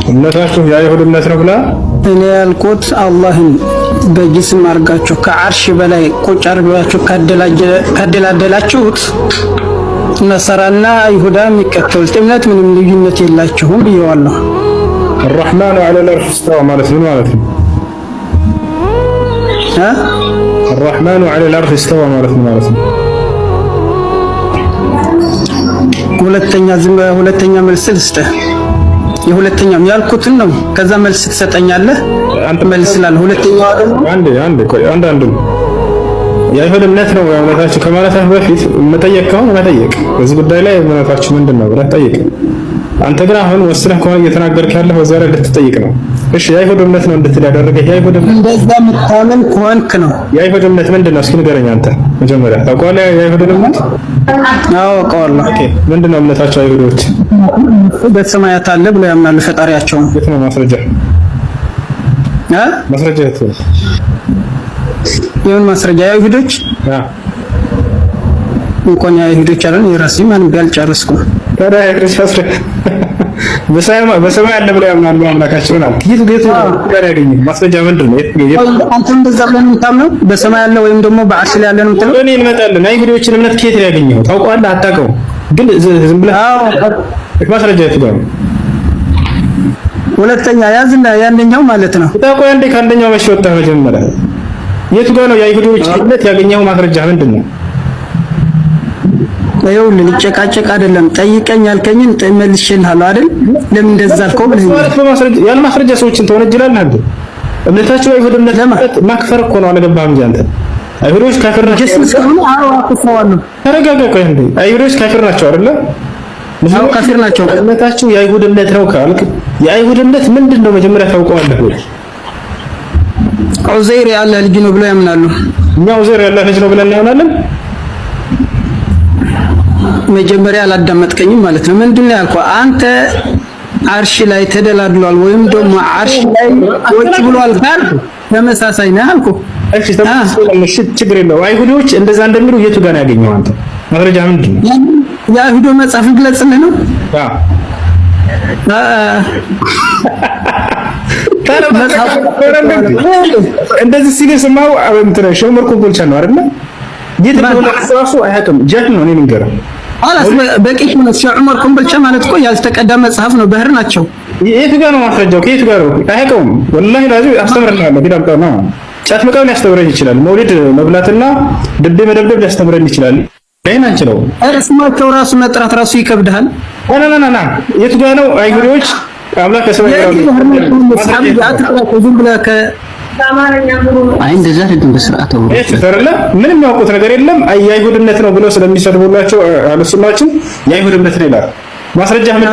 እምነታችሁ የአይሁድ እምነት ነው ብላ እኔ ያልኩት አላህን በጅስም አርጋችሁ ከዓርሽ በላይ ቁጭ አርጋችሁ ካደላደላችሁት ነሰራና ይሁዳ የሚከተሉት እምነት ምንም ልዩነት የላችሁም ብየዋለሁ። الرحمن على العرش استوى ማለት ምን ማለት ነው? الرحمن على العرش استوى ማለት ምን ማለት ነው? ሁለተኛ መልስ ልስጥህ። የሁለተኛም ያልኩትን ነው። ከዛ መልስ ትሰጠኛለህ። አንተ መልስላለህ። ሁለተኛው አንድ የአይሁድ እምነት ነው እምነታችሁ ከማለትህ በፊት መጠየቅ ከሆነ መጠየቅ በዚህ ጉዳይ ላይ እምነታችሁ ምንድነው ብለህ ጠይቅ። አንተ ግን አሁን ወስነህ ከሆነ እየተናገርክ ያለህ በዛ ላይ ልትጠይቅ ነው። እሺ የአይሁድ እምነት ነው እንድትል ያደረገህ የአይሁድ እምነት እንደዛ የምታምን ከሆንክ ነው። የአይሁድ እምነት ምንድነው? እስኪ ንገረኝ አንተ መጀመሪያ። ታውቀዋለህ የአይሁድ እምነት? አዎ አውቀዋለሁ። ኦኬ ምንድነው እምነታቸው አይሁዶች? በሰማያት አለ ብለው ያምናሉ ፈጣሪያቸውን። የት ነው ማስረጃ? ማስረጃ የት ነው? የምን ማስረጃ? የአይሁዶች እንኳን የአይሁዶች አለን የራሴ ማን ቢያልጨርስኩም ታዲያ ክርስቶስ በሰማይ አለ ብለው ያምናሉ አምላካቸውን አለ። የት ጋር ያገኘው ማስረጃ ምንድን ነው? አንተ እንደዛ ብለን የምታምነው በሰማይ አለ ወይም ደግሞ በዓርሽ ላይ ያለ ነው የምትለው? እኔ እንመጣለን። አይሁዶችን እምነት ከየት ነው ያገኘው? ታውቀዋለህ? አታውቀውም? ግን ዝም ብለህ ማስረጃ የት ጋር ነው? ሁለተኛ ያዝና ያንደኛው ማለት ነው። ታውቀው አንዴ ከአንደኛው መቼ ወጣህ? መጀመሪያ የት ጋር ነው የአይሁዶች እምነት ያገኘው ማስረጃ ምንድን ነው? ይኸውልህ ልጨቃጨቅ አይደለም። ጠይቀኝ ያልከኝን መልሼልሃለሁ አይደል? ለምን እንደዛ አልከው ብለህ ያለ ማስረጃ ሰዎችን ተወነጅላለህ አንተ። እምነታቸው አይሁድ እምነት ማክፈር እኮ ነው። አልገባህም እንጂ አንተ አይሁዶች ካፊር ናቸው። ተረጋጋ። ቆይ እንዴ አይሁዶች ካፊር ናቸው አይደለ? አዎ ካፊር ናቸው። እምነታቸው የአይሁድ እምነት ነው ካልክ የአይሁድ እምነት ምንድነው መጀመሪያ ታውቀዋለህ ወይ? ዑዘይር ያለ ልጅ ነው ብለው ያምናሉ። እኛ ዑዘይር ያለ ልጅ ነው ብለን እናምናለን። መጀመሪያ አላዳመጥከኝም ማለት ነው። ምንድነው ያልከው አንተ? ዓርሽ ላይ ተደላድሏል ወይም ደግሞ ዓርሽ ላይ ቁጭ ብሏል ካልክ ተመሳሳይ ነህ አልኩህ። እሺ ተመሳሳይ ችግር የለውም። አይሁዶች እንደዛ እንደሚሉ የቱ ጋር ነው ያገኘው አንተ? ማስረጃ ምንድን ነው? የአይሁዶ መጽሐፍ ግለጽልህ ነው። እንደዚህ ሲል ስማው እንትን ሸመር ኮምቦልቻ ነው አይደል? የት ነው ራሱ አያውቅም። ጃህል ነው። እኔ ልንገርህ አላስ በቂ ነው። ዑመር ኮምቦልቻ ማለት እኮ ያልተቀዳ መጽሐፍ ነው። ባህር ናቸው። የት ጋር ነው ማስረጃው? ከየት ጋር ነው? አያውቀውም። ወላሂ ላዚም አስተምረናለሁ። ቢዳምጣ ነው ጫት መቃም ሊያስተምረን ይችላል። መውሊድ መብላትና ድቤ መደብደብ ሊያስተምረን ይችላል። ይሄን አንችለው። ስማቸው ራሱ መጥራት ራሱ ይከብዳል። ና የት ጋር ነው አይሁዶች አምላክ ከሰማይ ጋር አይ እንደዛ አይደለም። በስርዓቱ ምንም ያውቁት ነገር የለም። የአይሁድ እምነት ነው ብለው ስለሚሰድቡላቸው አሉስናችን የአይሁድ እምነት ነው ይላል። ማስረጃ ምን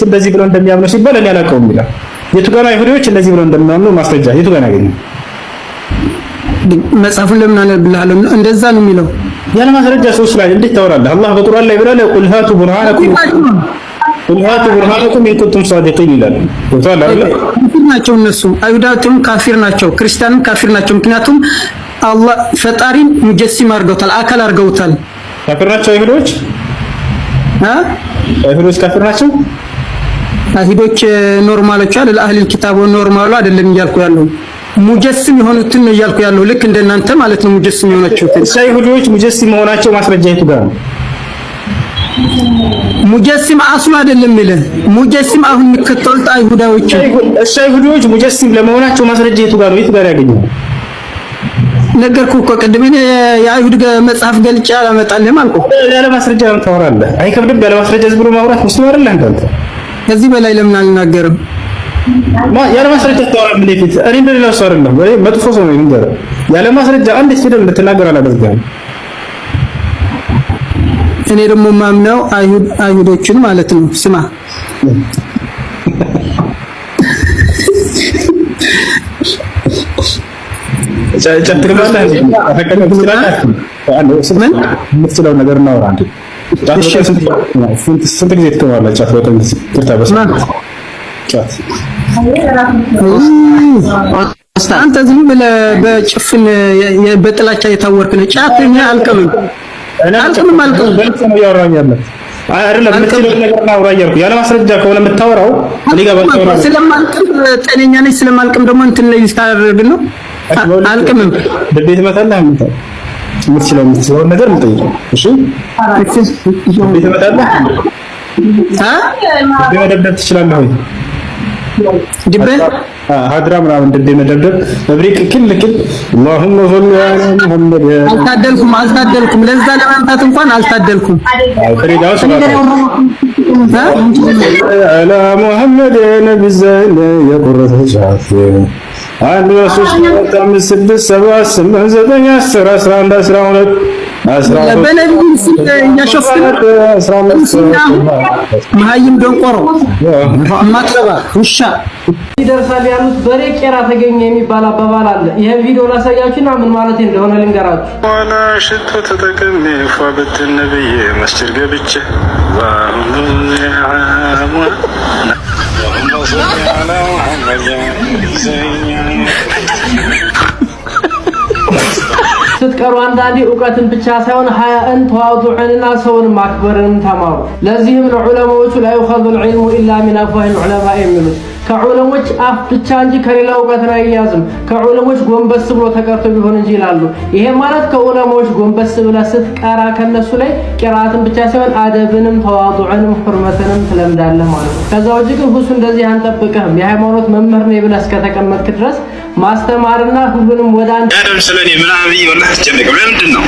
እንደዚህ ብለው እንደሚያምኑ ሲባል እኔ አላውቀውም ይላል። የቱ ጋር አይሁዶች እንደዚህ ብለው እንደሚያምኑ ማስረጃ የቱ ጋር ያገኘው? መጽሐፉን ለምን አነብልሃለሁ? እንደዛ ነው የሚለው። ያለ ማስረጃ ሰዎች ላይ እንዴት ታወራለህ? አላህ በቁርአን ላይ ብሏል። ቁል ሃቱ ቡርሃነኩም ኢን ኩንቱም ሳዲቂን ይላል። ወጣላ ናቸው እነሱ አይሁዳቱም ካፊር ናቸው፣ ክርስቲያንም ካፊር ናቸው። ምክንያቱም አላህ ፈጣሪን ሙጀሲም አድርገውታል፣ አካል አድርገውታል። ካፊር ናቸው አይሁዶች። አይሁዶች ካፊር ናቸው። አይሁዶች ኖርማሎች አይደል? አህሊል ኪታብ ኖርማሉ አይደለም እያልኩ ያለው ሙጀሲም የሆኑትን ነው እያልኩ ያለው። ልክ እንደናንተ ማለት ነው። ሙጀሲም የሆናቸው አይሁዶች ሙጀሲም መሆናቸው ማስረጃ የቱ ጋር ነው? ሙጀሲም አስሉ አይደለም ይለ ሙጀሲም አሁን የሚከተሉት አይሁዳዎች አይሁዶች ሙጀሲም ለመሆናቸው ማስረጃ የቱ ጋር ነው? የቱ ጋር ያገኘው? ነገርኩህ እኮ ቅድም እኔ የአይሁድ መጽሐፍ ገልጬ አላመጣልህም አልኩህ። ያለ ማስረጃ ነው ታወራለህ? አይከብድም? ያለ ማስረጃ ዝም ብሎ ማውራት ሙስሊም አይደል አንተ? ከዚህ በላይ ለምን አልናገርም? ያለ ማስረጃ ታወራለህ? እንዴት? እኔ እንደሌላው ሰው አይደለም። ወይ መጥፎ ሰው ነው እንዴ? ያለ ማስረጃ አንድ ፊደል እንድትናገር አላደርግም። እኔ ደግሞ ማምነው አይሁዶችን ማለት ነው። ስማ የምትችለው ነገር እናውራ። ስንት ጊዜ ትተዋለህ? ጫት በቀን ጫት አንተ ዝም ብለህ በጭፍን በጥላቻ የታወርክ ነው። ጫትኛ አልቀምም በልጥ ነው እያወራኝ ያለ አይደለም። የምትለው ነገር ነው አውራ እያልኩ ያለ ማስረጃ ከሆነ የምታወራው እኔ ጋር ባልተወራ ስለማልቀም ጤነኛ ነኝ ስለማልቀም ደግሞ እንትን ላይ ስታደርግ ነው። አልቀምም በቤት መታለህ የምትችለው ነገር እንጠይቅ። እሺ ቤት መታለህ መደብደብ ትችላለህ ወይ? ድቤ ሀድራ ምናምን ድቤ መደብደብ መብሪቅ ክል اللهم صل على محمد አልታደልኩም ለዛ ለማምጣት እንኳን አልታደልኩም። ፍሪዳው على محمد نبي زين የቁረተ ጫፍ 1 2 3 4 5 6 7 8 9 10 11 12 መሀይም ደንቆሮ ማጥረባ ውሻ ይደርሳል ያሉት በሬ ቄራ ተገኘ የሚባል አባባል አለ። ይሄን ቪዲዮ ላሳያችሁና ምን ማለት እንደሆነ ልንገራችሁ። ዋና ሽቶ ተጠቅሜ ፏበት ነብይ መስጂድ ገብቼ ስትቀሩ አንዳንዴ ዕውቀትን ብቻ ሳይሆን ሀያእን ተዋዱዕንና ሰውን ማክበርን ተማሩ። ለዚህም ነው ዑለማዎቹ ላ يؤخذ العلم الا من افواه العلماء የሚሉት። ከዑለሞች አፍ ብቻ እንጂ ከሌላ ዕውቀትን አይያዝም። ከዑለሞች ጎንበስ ብሎ ተቀርቶ ቢሆን እንጂ ይላሉ። ይሄ ማለት ከዑለማዎች ጎንበስ ብለህ ስትቀራ ከነሱ ላይ ቂራአትን ብቻ ሳይሆን አደብንም ተዋዱዕንም ሁርመትንም ትለምዳለህ ማለት ነው። ከዛ ውጪ ግን ሁሱ እንደዚህ አንጠብቅህም። የሃይማኖት መምህር ነኝ ብለህ እስከተቀመጥክ ድረስ ማስተማርና ሁሉንም ወደ አንድ አደም ስለኔ ምናምን ይወላህ አስጨነቀው። ለምንድን ነው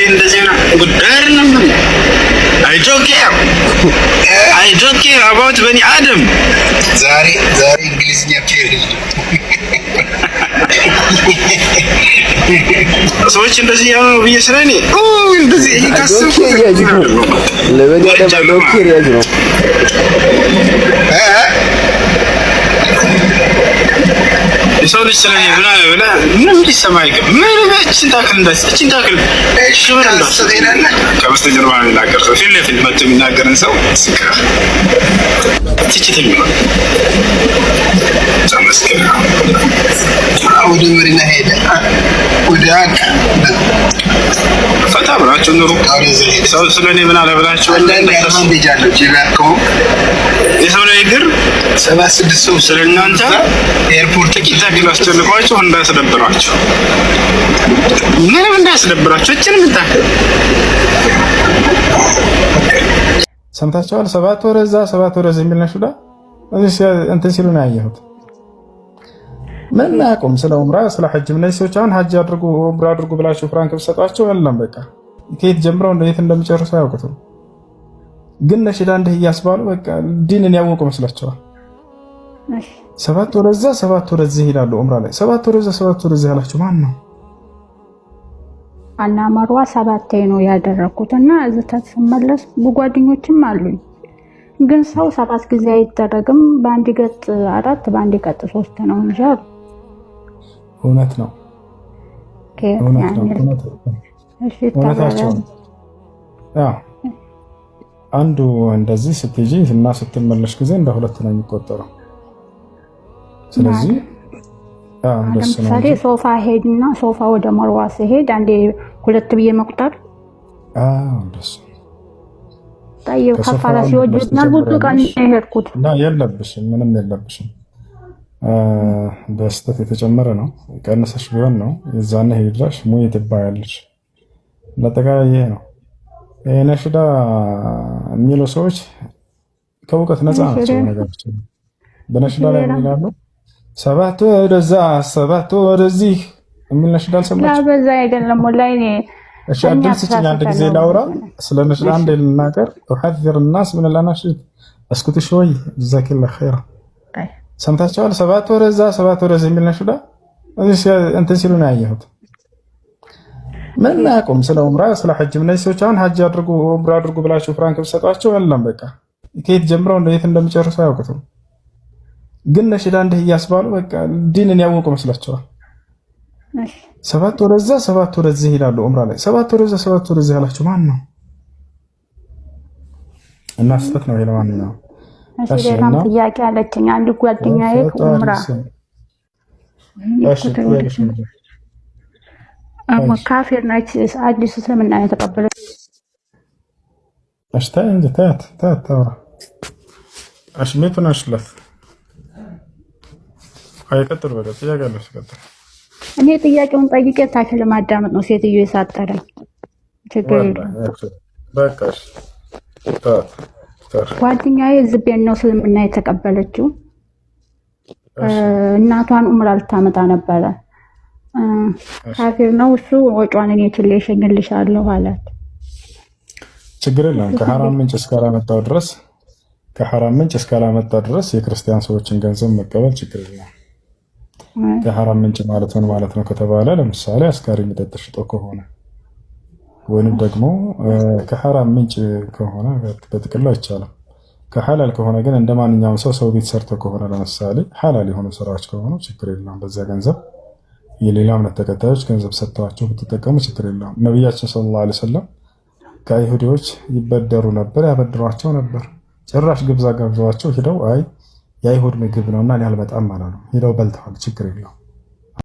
እንደዚህ ነው ጉዳይ አይደለም። I don't care about በኒ አደም። ዛሬ እንግሊዝኛ ፔሪድ ሰዎች እንደዚህ ያው ብዬ ስለኔ እንደዚህ ይካስቡ ለበጋ ደባለው ፔሪድ ነው። ሰው ልጅ ስለኔ ምንም ሊሰማ አይገባም። ምንም እቺን ታክል ሽብር እንዳሰደናና ከበስተጀርባ የሚናገር ሰው ፊት ለፊት መጥቶ የሚናገርን ሰው ትችት የሚሆን ተመስገን። ወደ መሪና ሄደ ወደ አንተ ፈታ ብላችሁ ኑሩ። ሰው ስለኔ ምን አለ ብላችሁ እንደጃለው ጂላኮ የሰው ላይ እግር 76 ሰው ስለናንተ ኤርፖርት ኪታክ ላስጨንቋችሁ እንዳያስደብራችሁ ምንም እንዳያስደብራችሁ እቺን ምታክ ሰምታችኋል። 7 ወር እዛ 7 ወር እዚህ የሚል ነሽዳ እንትን ሲሉ ነው ያየሁት። ምን አያውቁም ስለ ዑምራ ስለ ሐጅ። እነዚህ ሰዎች አሁን ሐጅ አድርጉ ዑምራ አድርጉ ብላችሁ ፍራንክ ብትሰጧቸው የለም በቃ ከየት ጀምረው እንዴት እንደሚጨርሱ አያውቁትም። ግን ነሽዳ እንደ እያስባሉ በቃ ዲንን ያወቁ መስላቸዋል። 7 ወር እዛ 7 ወር እዚህ ይላሉ ዑምራ ላይ 7 ወር እዛ 7 ወር እዚህ ያላችሁ ማን ነው? አና መርዋ 7 ነው ያደረኩትና እዚህ ተመለስ ጓደኞችም አሉኝ። ግን ሰው 7 ጊዜ አይደረግም። በአንድ ገጥ 4 በአንድ ገጥ 3 ነው እንጂ አሉ። እውነት ነው። እሺ ታዲያ አንዱ እንደዚህ ስትጂ እና ስትመለሽ ጊዜ እንደ 2 ነው የሚቆጠረው። ስለዚህ ለምሳሌ ሶፋ ሄድና ሶፋ ወደ መርዋ ሲሄድ አንዴ 2 ብዬ መቁጠር ደስ ታየው ከፋላ ሲወጅና ብዙ ቀን ሄድኩት እና የለብሽም ምንም የለብሽም። በስተት የተጨመረ ነው ቀነሰሽ ቢሆን ነው የዛነ ሄድራሽ ሙይ ትባያለሽ። ለጠቃላይ ይሄ ነው ነሽዳ የሚሉ ሰዎች ከእውቀት ነፃ ናቸው። ነገራችን በነሽዳ ላይ ይላሉ 7 ወር እዛ 7 ወር እዚህ የሚል ነሽዳ አልሰማችም? በዛ አይደለም ወላሂ እኔ እሺ አዲስ ስጭኝ አንድ ጊዜ ላውራ ስለ ነሽዳ አንድ ልናገር وحذر الناس من الاناشيد اسكت شوي جزاك الله خير ሰምታችኋል? 7 ወር እዛ 7 ወር እዚህ የሚል ነሽዳ እንትን ሲሉ ነው ያየሁት። ምን አያውቁም ስለ ዑምራ ስለ ሐጅ። እነዚህ ሰዎች አሁን ሐጅ አድርጉ ዑምራ አድርጉ ብላችሁ ፍራንክ ብትሰጧቸው የለም በቃ ከየት ጀምረው እንዴት እንደሚጨርሱ አያውቁትም። ግን ነሽዳ እንደ እያስባሉ በቃ ዲንን ያወቁ መስላቸዋል። 7 ወር እዛ 7 ወር እዚህ ይላሉ ዑምራ ላይ 7 ወር እዛ 7 ወር እዚህ ያላችሁ ማን ነው? እና ስተት ነው ለማንኛውም እሺ ሌላም ጥያቄ አለችኝ። አንድ ጓደኛዬ ኡምራ ካፊር ነች፣ አዲስ እስልምና የተቀበለች። እሺ እንጂ ታውራ እሺ ሜቱን አሽለፍ አይቀጥል ወደ ጥያቄ አለሽ ቀጥል። እኔ ጥያቄውን ጠይቄ ታች ለማዳመጥ ነው ሴትዮ የሳጠረኝ። ችግር የለም በቃ እሺ ጓደኛዬ ዝቤን ነው እስልምና የተቀበለችው። እናቷን ኡምራ ልታመጣ ነበረ። ካፊር ነው እሱ። ወጯን እኔ ችሌ እሸኝልሻለሁ አላት። ችግር የለም ከሐራም ምንጭ እስካላመጣ ድረስ የክርስቲያን ሰዎችን ገንዘብ መቀበል ችግር የለም። ከሐራም ምንጭ ማለት ምን ማለት ነው ከተባለ ለምሳሌ አስካሪ መጠጥ ሽጦ ከሆነ ወይንም ደግሞ ከሐራም ምንጭ ከሆነ በጥቅሉ አይቻልም። ከሐላል ከሆነ ግን እንደማንኛውም ሰው ቤት ሰርቶ ከሆነ ለምሳሌ ሐላል የሆኑ ስራዎች ከሆኑ ችግር የለውም። በዛ ገንዘብ የሌላ እምነት ተከታዮች ገንዘብ ሰጥተዋቸው ብትጠቀሙ ችግር የለውም። ነቢያችን ሰለላሁ ዐለይሂ ወሰለም ከይሁዲዎች ይበደሩ ነበር፣ ያበድሯቸው ነበር። ጭራሽ ግብዣ ጋብዘዋቸው ሂደው አይ የአይሁድ ምግብ ነውና እኔ አልመጣም ማለት ነው። ሂደው በልተዋል፣ ችግር የለውም።